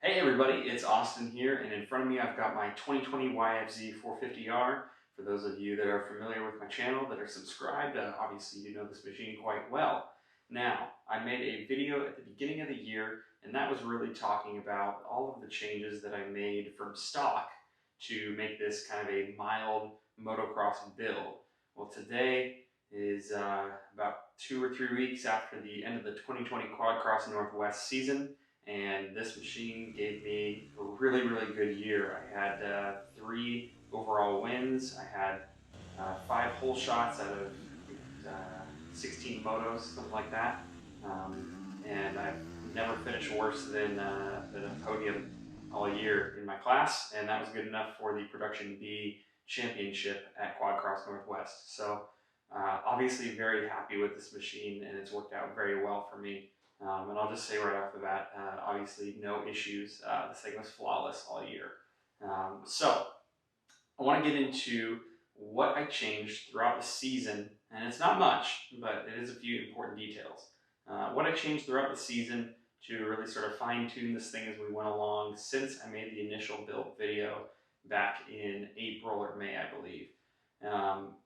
Hey everybody, it's Austin here, and in front of me I've got my 2020 YFZ450R. For those of you that are familiar with my channel, that are subscribed, obviously you know this machine quite well. Now, I made a video at the beginning of the year, and that was really talking about all of the changes that I made from stock to make this kind of a mild motocross build. Well, today is about 2 or 3 weeks after the end of the 2020 Quadcross Northwest season, and this machine gave me a really good year. I had 3 overall wins. I had 5 hole shots out of 16 motos, something like that. And I've never finished worse than a podium all year in my class, and that was good enough for the Production B Championship at Quadcross Northwest. So obviously very happy with this machine, and it's worked out very well for me. And I'll just say right off the bat, obviously no issues. This thing was flawless all year. So I want to get into what I changed throughout the season, and it's not much, but it is a few important details. What I changed throughout the season to really sort of fine-tune this thing as we went along since I made the initial build video back in April or May, I believe.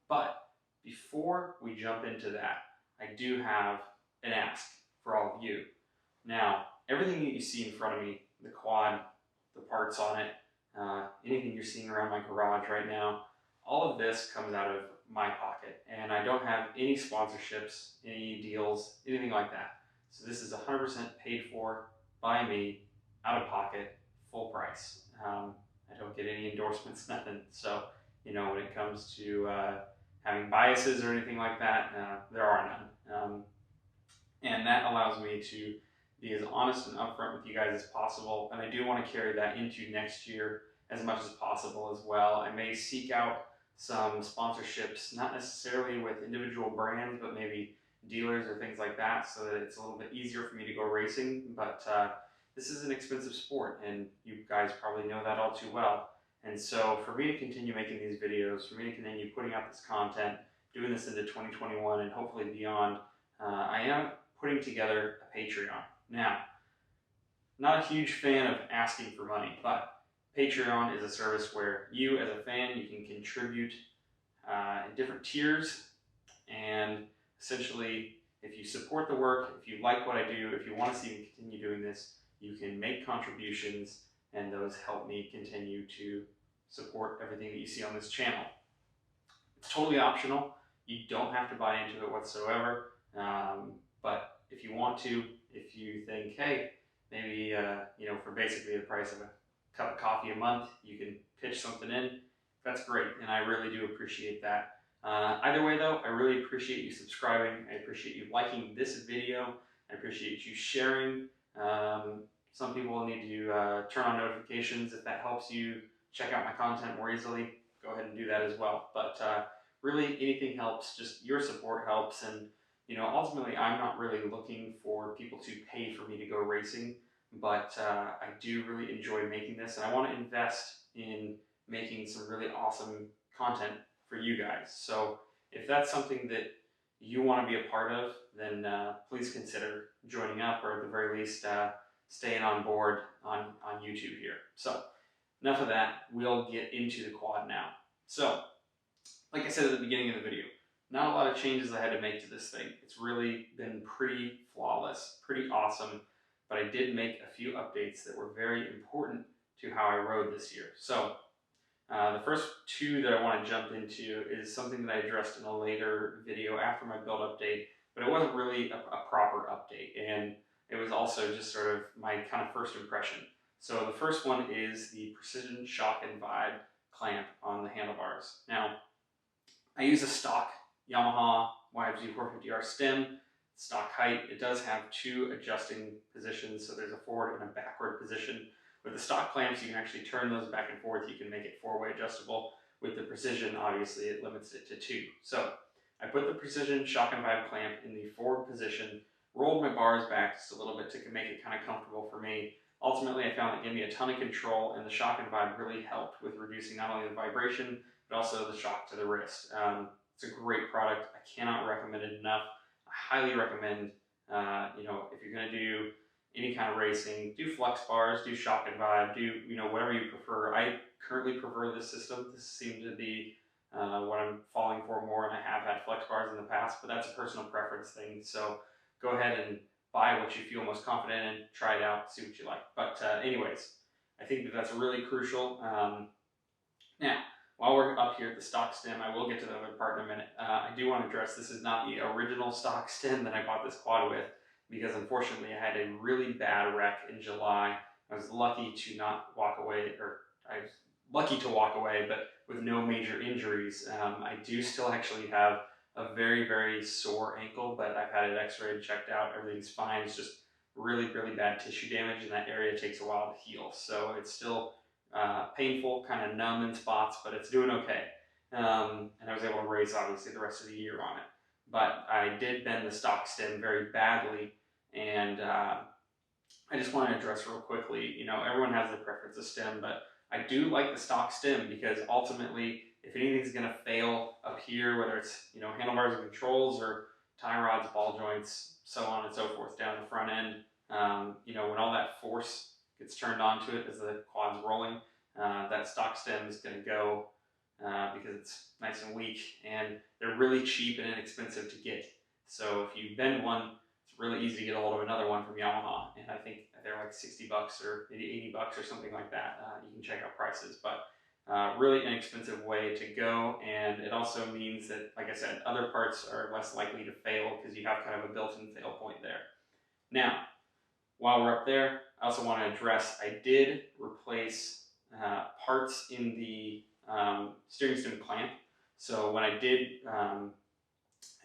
But before we jump into that, I do have an ask for all of you. Now, everything that you see in front of me, the quad, the parts on it, anything you're seeing around my garage right now, all of this comes out of my pocket, and I don't have any sponsorships, any deals, anything like that. So this is 100% paid for by me, out of pocket, full price. I don't get any endorsements, nothing. So, you know, when it comes to having biases or anything like that, there are none. And that allows me to be as honest and upfront with you guys as possible. And I do want to carry that into next year as much as possible as well. I may seek out some sponsorships, not necessarily with individual brands, but maybe dealers or things like that, so that it's a little bit easier for me to go racing. But this is an expensive sport, and you guys probably know that all too well. And so for me to continue making these videos, for me to continue putting out this content, doing this into 2021 and hopefully beyond, I am putting together a Patreon. Now, not a huge fan of asking for money, but Patreon is a service where you as a fan, you can contribute in different tiers, and essentially if you support the work, if you like what I do, if you want to see me continue doing this, you can make contributions, and those help me continue to support everything that you see on this channel. It's totally optional. You don't have to buy into it whatsoever. But if you want to, if you think, hey, maybe, you know, for basically the price of a cup of coffee a month, you can pitch something in, that's great, and I really do appreciate that. Either way though, I really appreciate you subscribing, I appreciate you liking this video, I appreciate you sharing. Some people need to turn on notifications. If that helps you check out my content more easily, go ahead and do that as well. But really anything helps, just your support helps. And you know, ultimately, I'm not really looking for people to pay for me to go racing, but I do really enjoy making this, and I want to invest in making some really awesome content for you guys. So if that's something that you want to be a part of, then please consider joining up, or at the very least, staying on board on YouTube here. So enough of that, we'll get into the quad now. So, like I said at the beginning of the video, not a lot of changes I had to make to this thing. It's really been pretty flawless, pretty awesome, but I did make a few updates that were very important to how I rode this year. So the first 2 that I want to jump into is something that I addressed in a later video after my build update, but it wasn't really a proper update, and it was also just sort of my kind of first impression. So the first one is the Precision Shock and Vibe clamp on the handlebars. Now, I use a stock Yamaha YFZ450R stem, stock height. It does have 2 adjusting positions, so there's a forward and a backward position. With the stock clamps, you can actually turn those back and forth. You can make it 4-way adjustable. With the Precision, obviously, it limits it to 2. So I put the Precision Shock and Vibe clamp in the forward position, rolled my bars back just a little bit to make it kind of comfortable for me. Ultimately, I found it gave me a ton of control, and the Shock and Vibe really helped with reducing not only the vibration, but also the shock to the wrist. It's a great product. I cannot recommend it enough. I highly recommend, you know, if you're going to do any kind of racing, do flex bars, do shock and vibe, do, you know, whatever you prefer. I currently prefer this system. This seems to be what I'm falling for more, and I have had flex bars in the past, but that's a personal preference thing. So go ahead and buy what you feel most confident in, try it out, see what you like. But anyways, I think that that's really crucial. Now, while we're up here at the stock stem, I will get to the other part in a minute. I do want to address this is not the original stock stem that I bought this quad with, because unfortunately I had a really bad wreck in July. I was lucky to not walk away, or I was lucky to walk away, but with no major injuries. I do still actually have a very, very sore ankle, but I've had it x-rayed, checked out, everything's fine. It's just really, really bad tissue damage, and that area takes a while to heal. So it's still painful, kind of numb in spots, but it's doing okay. And I was able to race obviously the rest of the year on it. But I did bend the stock stem very badly, and I just want to address real quickly, you know, everyone has their preference of stem, but I do like the stock stem because ultimately, if anything's going to fail up here, whether it's, you know, handlebars and controls or tie rods, ball joints, so on and so forth down the front end, you know, when all that force gets turned onto it as the quad's rolling, that stock stem is going to go because it's nice and weak, and they're really cheap and inexpensive to get. So if you bend one, it's really easy to get a hold of another one from Yamaha, and I think they're like 60 bucks or maybe 80 bucks or something like that. You can check out prices, but really inexpensive way to go, and it also means that, like I said, other parts are less likely to fail because you have kind of a built-in fail point there. Now, while we're up there, I also want to address, I did replace parts in the steering stem clamp. So when I did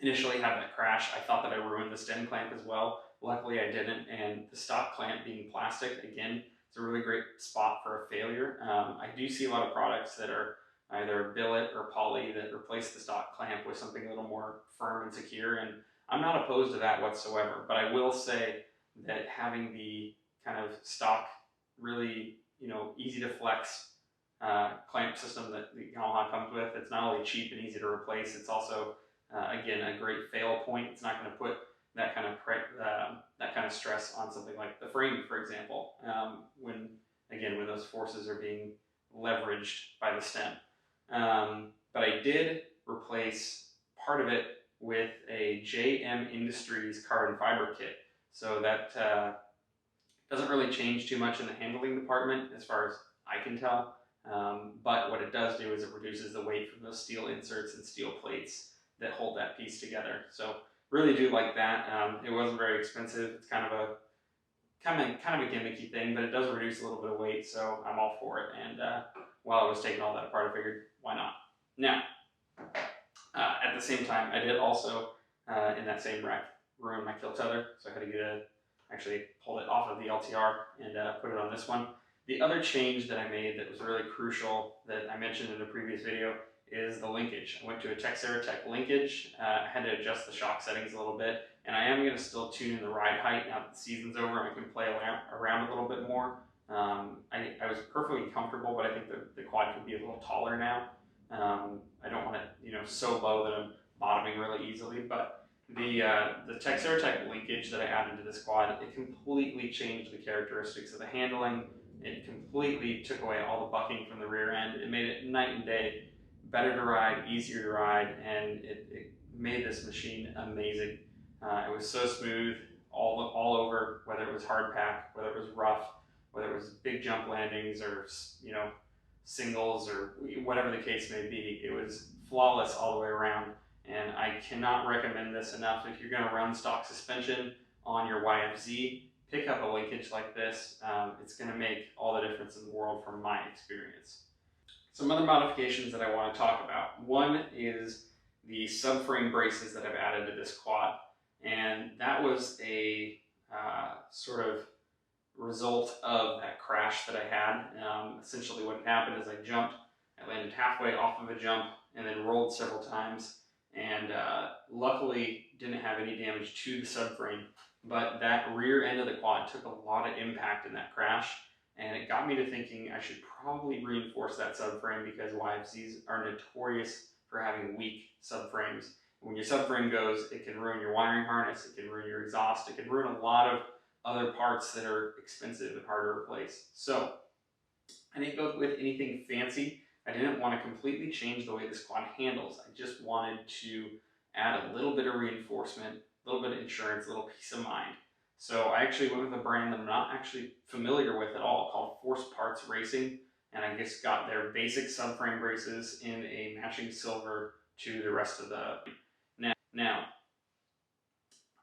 initially have that crash, I thought that I ruined the stem clamp as well. Luckily I didn't, and the stock clamp being plastic, again, it's a really great spot for a failure. I do see a lot of products that are either billet or poly that replace the stock clamp with something a little more firm and secure, and I'm not opposed to that whatsoever, but I will say that having the kind of stock, really, you know, easy to flex clamp system that the Yamaha comes with, it's not only cheap and easy to replace, it's also again a great fail point. It's not going to put that kind of stress on something like the frame, for example, when those forces are being leveraged by the stem. But I did replace part of it with a JM Industries carbon fiber kit. So that doesn't really change too much in the handling department as far as I can tell. But what it does do is it reduces the weight from those steel inserts and steel plates that hold that piece together. So really do like that. It wasn't very expensive. It's kind of a gimmicky thing, but it does reduce a little bit of weight, so I'm all for it. And while I was taking all that apart, I figured, why not? Now, at the same time, I did also, in that same wreck, ruin my kill tether, so I had to actually pull it off of the LTR and put it on this one. The other change that I made that was really crucial that I mentioned in a previous video is the linkage. I went to a Tech linkage. I had to adjust the shock settings a little bit, and I am going to still tune in the ride height now that the season's over and I can play around a little bit more. I was perfectly comfortable, but I think the quad could be a little taller now. I don't want it, you know, so low that I'm bottoming really easily, but the Tech linkage that I added to this quad, it completely changed the characteristics of the handling. It completely took away all the bucking from the rear end. It made it night and day, better to ride, easier to ride, and it made this machine amazing. It was so smooth all over, whether it was hard pack, whether it was rough, whether it was big jump landings or, you know, singles or whatever the case may be. It was flawless all the way around, and I cannot recommend this enough. If you're going to run stock suspension on your YFZ, pick up a linkage like this. It's going to make all the difference in the world from my experience. Some other modifications that I want to talk about. One is the subframe braces that I've added to this quad, and that was a sort of result of that crash that I had. Essentially what happened is I jumped, I landed halfway off of a jump and then rolled several times, and luckily didn't have any damage to the subframe, but that rear end of the quad took a lot of impact in that crash, and it got me to thinking I should probably reinforce that subframe because YFZs are notorious for having weak subframes. When your subframe goes, it can ruin your wiring harness, it can ruin your exhaust, it can ruin a lot of other parts that are expensive and hard to replace. So I didn't go with anything fancy. I didn't want to completely change the way this quad handles. I just wanted to add a little bit of reinforcement, a little bit of insurance, a little peace of mind. So I actually went with a brand that I'm not actually familiar with at all, called Force Parts Racing, and I just got their basic subframe braces in a matching silver to the rest of the. Now,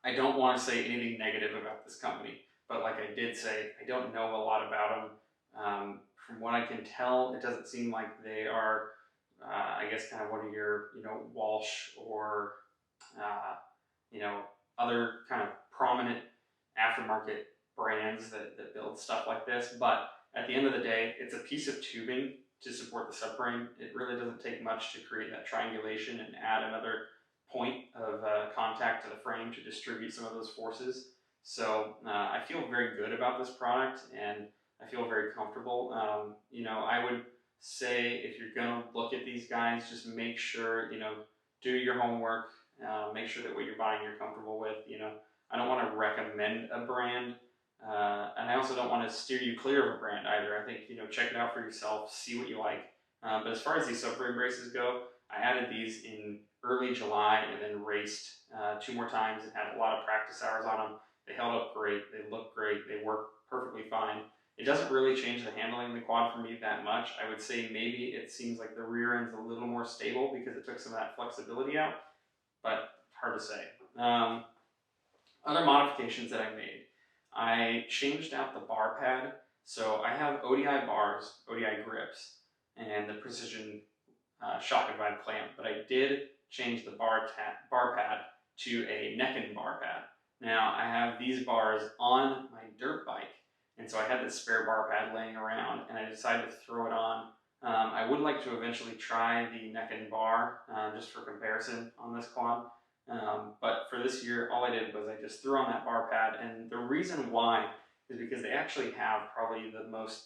I don't want to say anything negative about this company, but like I did say, I don't know a lot about them. From what I can tell, it doesn't seem like they are, I guess, kind of one of your, Walsh or, other kind of prominent aftermarket brands that build stuff like this. But at the end of the day, it's a piece of tubing to support the subframe. It really doesn't take much to create that triangulation and add another point of contact to the frame to distribute some of those forces. So I feel very good about this product, and I feel very comfortable. I would say if you're going to look at these guys, just make sure, do your homework, make sure that what you're buying you're comfortable with. I don't want to recommend a brand, and I also don't want to steer you clear of a brand either. I think, check it out for yourself, see what you like. But as far as these subframe braces go, I added these in early July and then raced 2 more times and had a lot of practice hours on them. They held up great, they look great, they work perfectly fine. It doesn't really change the handling of the quad for me that much. I would say maybe it seems like the rear end's a little more stable because it took some of that flexibility out, but hard to say. Other modifications that I made. I changed out the bar pad. So I have ODI bars, ODI grips, and the precision shock and vibe clamp, but I did change the bar pad to a neck-in bar pad. Now I have these bars on my dirt bike, and so I had this spare bar pad laying around, and I decided to throw it on. I would like to eventually try the neck-in bar just for comparison on this quad. But for this year, all I did was I just threw on that bar pad, and the reason why is because they actually have probably the most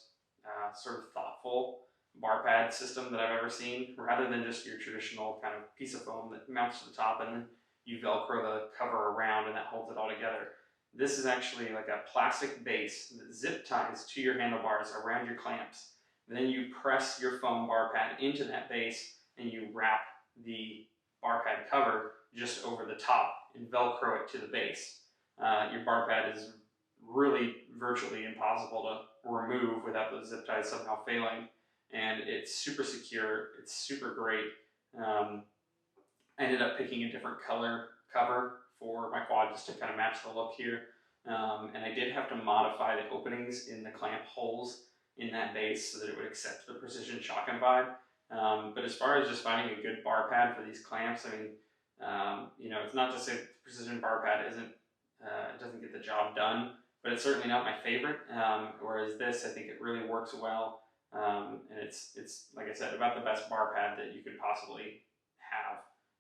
sort of thoughtful bar pad system that I've ever seen, rather than just your traditional kind of piece of foam that mounts to the top and then you Velcro the cover around and that holds it all together. This is actually like a plastic base that zip ties to your handlebars around your clamps. Then you press your foam bar pad into that base and you wrap the bar pad cover just over the top and Velcro it to the base. Your bar pad is really virtually impossible to remove without those zip ties somehow failing. And it's super secure, it's super great. I ended up picking a different color cover for my quad just to kind of match the look here. And I did have to modify the openings in the clamp holes in that base so that it would accept the precision shock and vibe. But as far as just finding a good bar pad for these clamps, I mean, it's not to say the precision bar pad doesn't get the job done, but it's certainly not my favorite. Whereas this, I think it really works well. And it's like I said, about the best bar pad that you could possibly have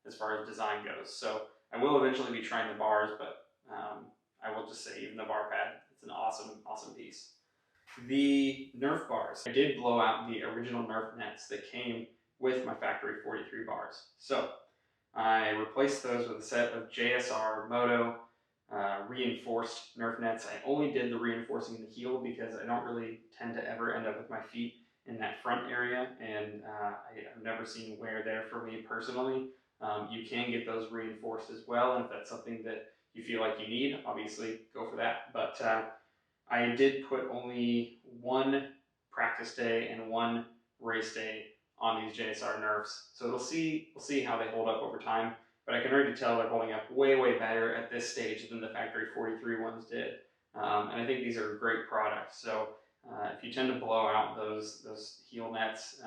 as far as design goes. So I will eventually be trying the bars, but I will just say even the bar pad, it's an awesome piece. The Nerf bars. I did blow out the original Nerf nets that came with my factory 43 bars. So I replaced those with a set of JSR Moto reinforced Nerf nets. I only did the reinforcing in the heel because I don't really tend to ever end up with my feet in that front area, and I've never seen wear there for me personally. You can get those reinforced as well, and if that's something that you feel like you need, obviously go for that. But I did put only 1 practice day and 1 race day on these JSR Nerfs, so we'll see how they hold up over time. But I can already tell they're holding up way better at this stage than the factory 43 ones did. And I think these are great products. So if you tend to blow out those heel nets,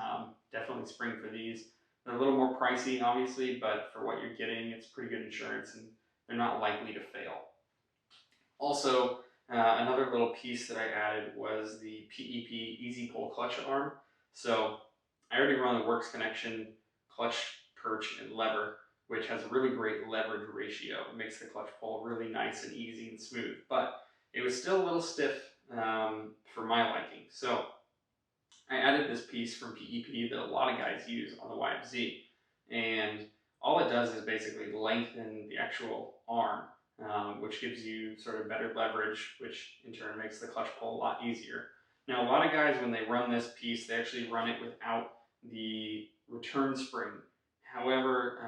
definitely spring for these. They're a little more pricey, obviously, but for what you're getting, it's pretty good insurance, and they're not likely to fail. Also, another little piece that I added was the PEP Easy Pull clutch arm. So I already run the Works Connection clutch perch and lever, which has a really great leverage ratio. It makes the clutch pull really nice and easy and smooth, but it was still a little stiff for my liking. So I added this piece from PEP that a lot of guys use on the YFZ, and all it does is basically lengthen the actual arm which gives you sort of better leverage, which in turn makes the clutch pull a lot easier. Now, a lot of guys, when they run this piece, they actually run it without the return spring. However,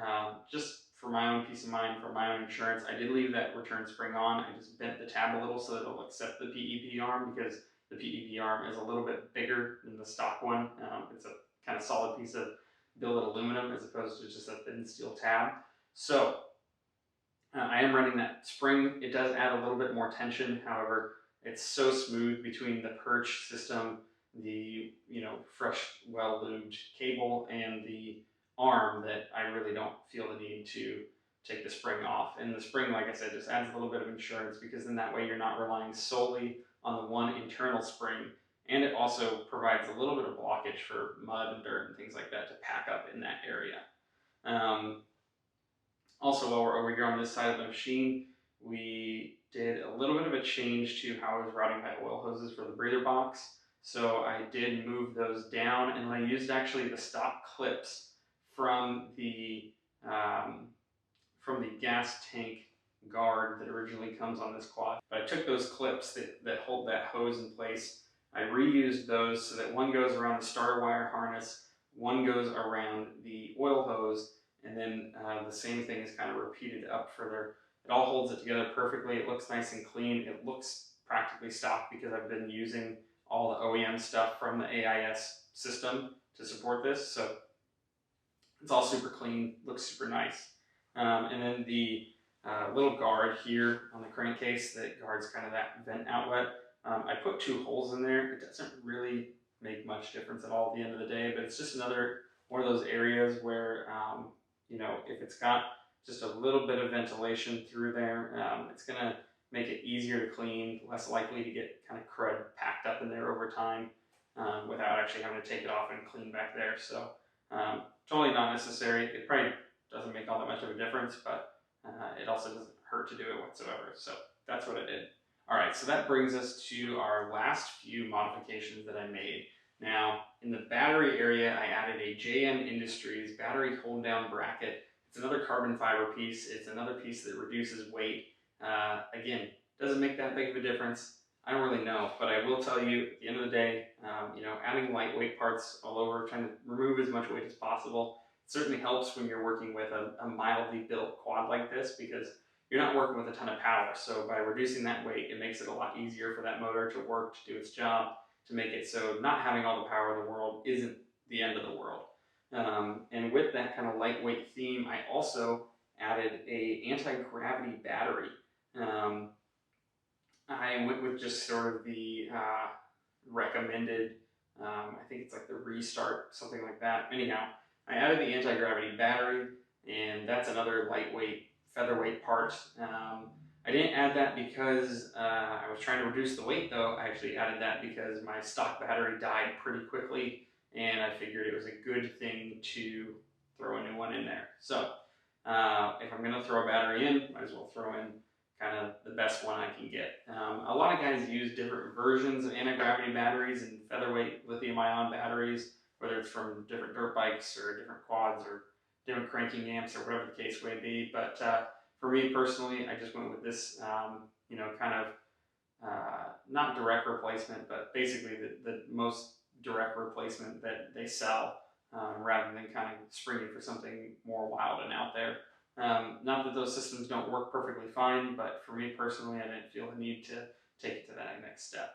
just for my own peace of mind, for my own insurance, I did leave that return spring on. I just bent the tab a little so that it'll accept the PEP arm, because the PEP arm is a little bit bigger than the stock one. It's a kind of solid piece of billet aluminum as opposed to just a thin steel tab. So I am running that spring. It does add a little bit more tension. However, it's so smooth between the perch system, the fresh, well-lubed cable, and the arm that I really don't feel the need to take the spring off. And the spring, like I said, just adds a little bit of insurance, because then that way you're not relying solely on the one internal spring. And it also provides a little bit of blockage for mud and dirt and things like that to pack up in that area. Also, while we're over here on this side of the machine, we did a little bit of a change to how I was routing my oil hoses for the breather box. So I did move those down, and I used actually the stock clips from the gas tank guard that originally comes on this quad. But I took those clips that hold that hose in place. I reused those so that one goes around the starter wire harness, one goes around the oil hose, and then the same thing is kind of repeated up further. It all holds it together perfectly. It looks nice and clean. It looks practically stock because I've been using all the OEM stuff from the AIS system to support this. So it's all super clean, looks super nice. And then the little guard here on the crankcase that guards kind of that vent outlet, I put 2 holes in there. It doesn't really make much difference at all at the end of the day, but it's just another one of those areas where if it's got just a little bit of ventilation through there, it's going to make it easier to clean, less likely to get kind of crud packed up in there over time without actually having to take it off and clean back there. So totally not necessary. It probably doesn't make all that much of a difference, but it also doesn't hurt to do it whatsoever. So that's what I did. All right, so that brings us to our last few modifications that I made. Now, in the battery area, I added a JM Industries battery hold down bracket. It's another carbon fiber piece. It's another piece that reduces weight. Again, doesn't make that big of a difference. I don't really know, but I will tell you, at the end of the day, adding lightweight parts all over, trying to remove as much weight as possible, certainly helps when you're working with a mildly built quad like this, because you're not working with a ton of power. So by reducing that weight, it makes it a lot easier for that motor to work, to do its job, to make it so not having all the power in the world isn't the end of the world. And with that kind of lightweight theme, I also added a anti-gravity battery. I went with just sort of the recommended, I think it's like the Restart, something like that. Anyhow, I added the anti-gravity battery, and that's another lightweight, featherweight part. I didn't add that because I was trying to reduce the weight, though. I actually added that because my stock battery died pretty quickly, and I figured it was a good thing to throw a new one in there. So if I'm going to throw a battery in, might as well throw in kind of the best one I can get. A lot of guys use different versions of anti-gravity batteries and featherweight lithium-ion batteries, whether it's from different dirt bikes or different quads or different cranking amps or whatever the case may be. But for me personally, I just went with this, kind of not direct replacement, but basically the most direct replacement that they sell, rather than kind of springing for something more wild and out there. Not that those systems don't work perfectly fine, but for me personally, I didn't feel the need to take it to that next step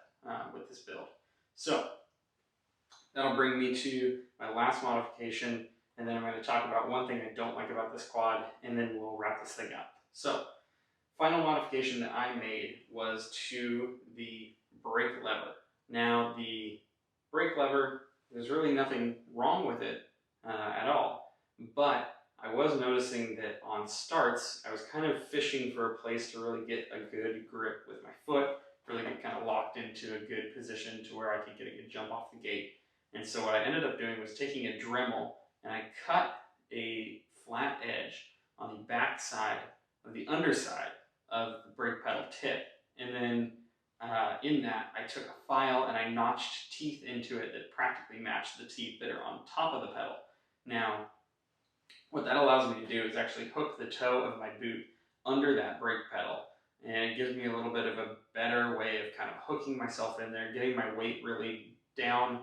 with this build. So that'll bring me to my last modification, and then I'm going to talk about one thing I don't like about this quad, and then we'll wrap this thing up. So, final modification that I made was to the brake lever. Now, the brake lever, there's really nothing wrong with it at all, but I was noticing that on starts, I was kind of fishing for a place to really get a good grip with my foot, really get kind of locked into a good position to where I could get a good jump off the gate. And so what I ended up doing was taking a Dremel, and I cut a flat edge on the back side of the underside of the brake pedal tip. And then in that, I took a file and I notched teeth into it that practically matched the teeth that are on top of the pedal. Now, what that allows me to do is actually hook the toe of my boot under that brake pedal. and it gives me a little bit of a better way of kind of hooking myself in there, getting my weight really down,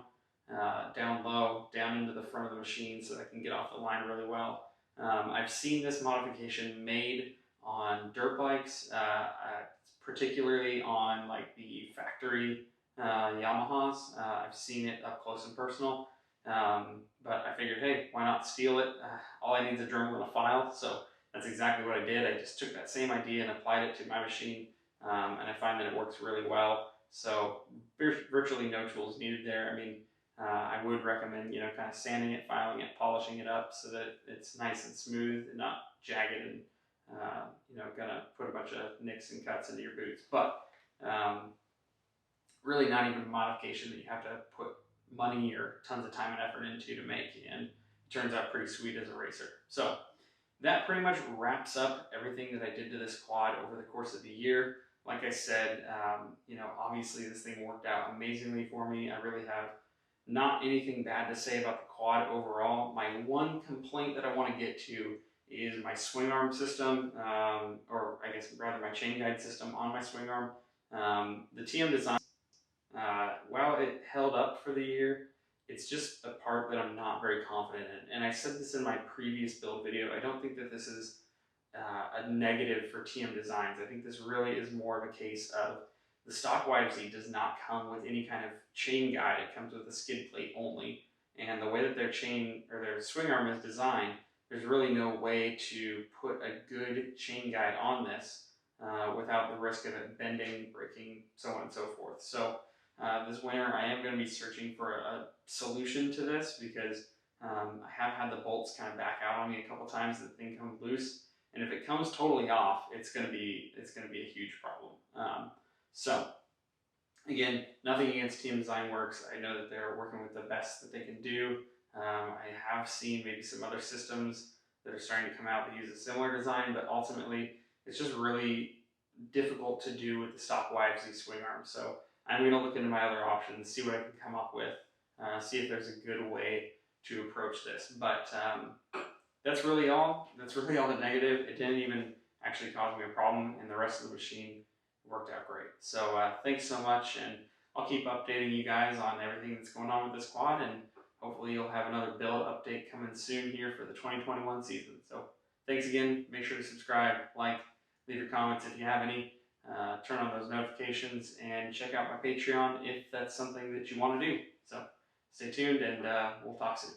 down low, down into the front of the machine so that I can get off the line really well. I've seen this modification made on dirt bikes, particularly on like the factory Yamahas. I've seen it up close and personal, but I figured, hey, why not steal it? All I need is a Dremel and a file, so that's exactly what I did. I just took that same idea and applied it to my machine, and I find that it works really well. So virtually no tools needed there. I mean, I would recommend, kind of sanding it, filing it, polishing it up so that it's nice and smooth and not jagged and, gonna put a bunch of nicks and cuts into your boots. But really not even a modification that you have to put money or tons of time and effort into to make, and it turns out pretty sweet as a racer. So that pretty much wraps up everything that I did to this quad over the course of the year. Like I said, obviously this thing worked out amazingly for me. I really have not anything bad to say about the quad overall. My one complaint that I want to get to is my swing arm system, or I guess rather my chain guide system on my swing arm. The TM design, while it held up for the year, it's just a part that I'm not very confident in. And I said this in my previous build video. I don't think that this is a negative for TM Designs. I think this really is more of a case of the stock YFZ does not come with any kind of chain guide. It comes with a skid plate only. And the way that their chain or their swing arm is designed, there's really no way to put a good chain guide on this without the risk of it bending, breaking, so on and so forth. So this winter I am going to be searching for a solution to this, because I have had the bolts kind of back out on me a couple times. The thing comes loose, and if it comes totally off, it's going to be a huge problem. So again, nothing against Team Design Works. I know that they're working with the best that they can do. I have seen maybe some other systems that are starting to come out that use a similar design, but ultimately it's just really difficult to do with the stock YFZ swing arm. So I'm going to look into my other options, see what I can come up with, see if there's a good way to approach this. But that's really all. That's really all the negative. It didn't even actually cause me a problem, and the rest of the machine worked out great. So thanks so much, and I'll keep updating you guys on everything that's going on with this quad, and hopefully you'll have another build update coming soon here for the 2021 season. So thanks again. Make sure to subscribe, like, leave your comments if you have any. Turn on those notifications, and check out my Patreon if that's something that you want to do. So stay tuned, and we'll talk soon.